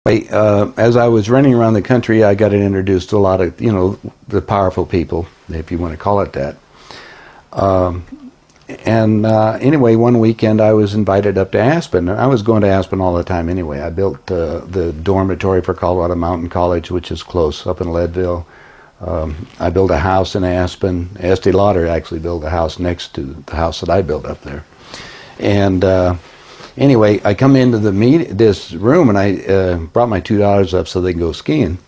As I was running around the country, I got introduced to a lot of, the powerful people, if you want to call it that. Anyway, one weekend I was invited up to Aspen. I was going to Aspen all the time anyway. I built the dormitory for Colorado Mountain College, which is close, up in Leadville. I built a house in Aspen. Estee Lauder actually built a house next to the house that I built up there. And anyway, I come into this room, and I brought my $2 up so they can go skiing.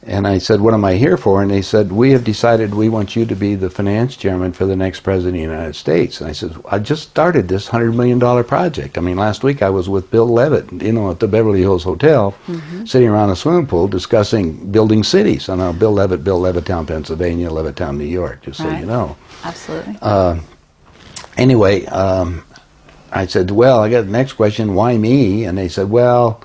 And I said, "What am I here for?" And they said, "We have decided we want you to be the finance chairman for the next president of the United States." And I said, "I just started this $100 million project. I mean, last week I was with Bill Levitt, at the Beverly Hills Hotel, sitting around a swimming pool discussing building cities. I know Bill Levitt built Levittown, Pennsylvania, Levittown, New York, just so you know." Absolutely. Anyway, I said, "Well, I got the next question, why me?" And they said, "Well,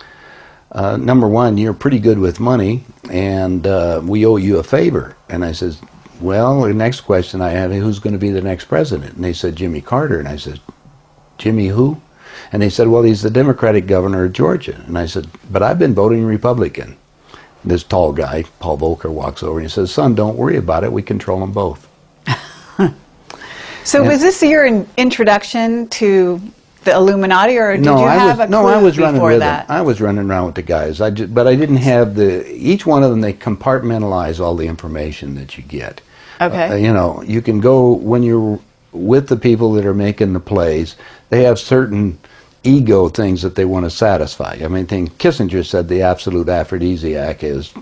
number one, you're pretty good with money, and we owe you a favor." And I said, "Well, the next question I have is, who's going to be the next president?" And they said, "Jimmy Carter." And I said, "Jimmy who?" And they said, "Well, he's the Democratic governor of Georgia." And I said, "But I've been voting Republican." This tall guy, Paul Volcker, walks over and he says, "Son, don't worry about it. We control them both." So was this your introduction to the Illuminati, or did you have a clue before that? I was running around with the guys, but I didn't have each one of them, they compartmentalize all the information that you get. Okay. You can go, when you're with the people that are making the plays, they have certain ego things that they want to satisfy. I mean, Kissinger said the absolute aphrodisiac is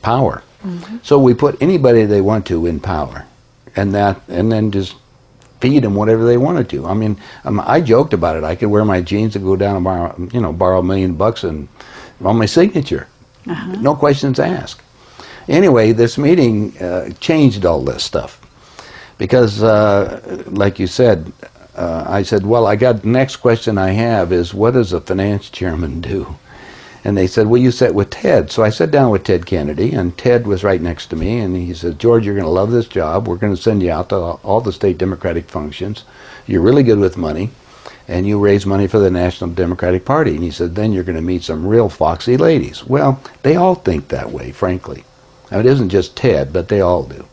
power. So we put anybody they want to in power, and then just feed them whatever they wanted to. I mean, I joked about it. I could wear my jeans and go down and borrow $1 million and on my signature. No questions asked. Anyway, this meeting changed all this stuff because, like you said, I said, "Well, the next question I have is, what does a finance chairman do?" And they said, "Well, you sat with Ted." So I sat down with Ted Kennedy, and Ted was right next to me, and he said, "George, you're going to love this job. We're going to send you out to all the state Democratic functions. You're really good with money, and you raise money for the National Democratic Party." And he said, "Then you're going to meet some real foxy ladies." Well, they all think that way, frankly. I mean, it isn't just Ted, but they all do.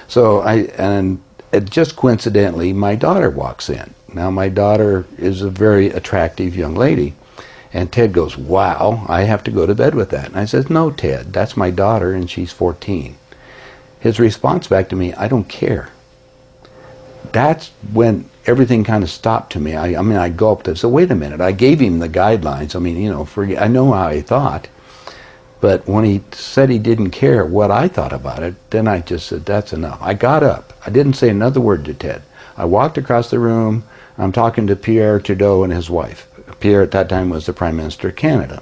So just coincidentally, my daughter walks in. Now, my daughter is a very attractive young lady. And Ted goes, "Wow, I have to go to bed with that." And I said, "No, Ted, that's my daughter, and she's 14. His response back to me, "I don't care." That's when everything kind of stopped to me. I gulped. I said, "Wait a minute." I gave him the guidelines. I mean, I know how he thought. But when he said he didn't care what I thought about it, then I just said, "That's enough." I got up. I didn't say another word to Ted. I walked across the room. I'm talking to Pierre Trudeau and his wife. Pierre at that time was the Prime Minister of Canada.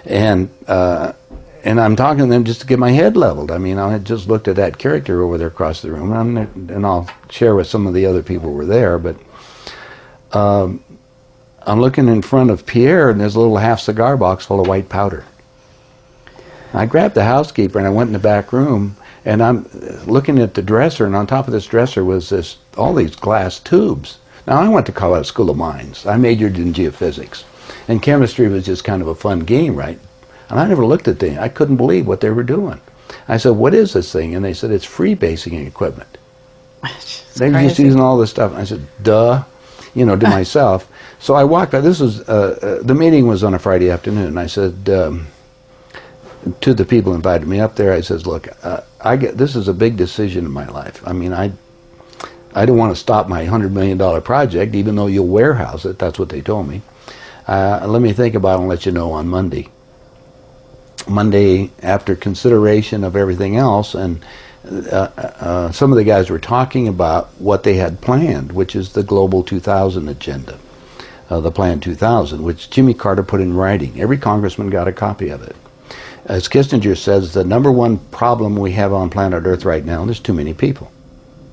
And I'm talking to them just to get my head leveled. I mean, I had just looked at that character over there across the room, and I'll share with some of the other people who were there, but I'm looking in front of Pierre, and there's a little half cigar box full of white powder. I grabbed the housekeeper, and I went in the back room, and I'm looking at the dresser, and on top of this dresser was all these glass tubes. Now, I went to Colorado School of Mines. I majored in geophysics. And chemistry was just kind of a fun game, right? And I never looked at things. I couldn't believe what they were doing. I said, "What is this thing?" And they said, "It's freebasing equipment." They're just using all this stuff. And I said, "Duh," to myself. So I walked out. The meeting was on a Friday afternoon. I said to the people who invited me up there, I says, "Look, this is a big decision in my life. I mean, I don't want to stop my $100 million project, even though you'll warehouse it." That's what they told me. "Let me think about it and let you know on Monday." Monday, after consideration of everything else, and some of the guys were talking about what they had planned, which is the Global 2000 agenda, the Plan 2000, which Jimmy Carter put in writing. Every congressman got a copy of it. As Kissinger says, the number one problem we have on planet Earth right now, there's too many people.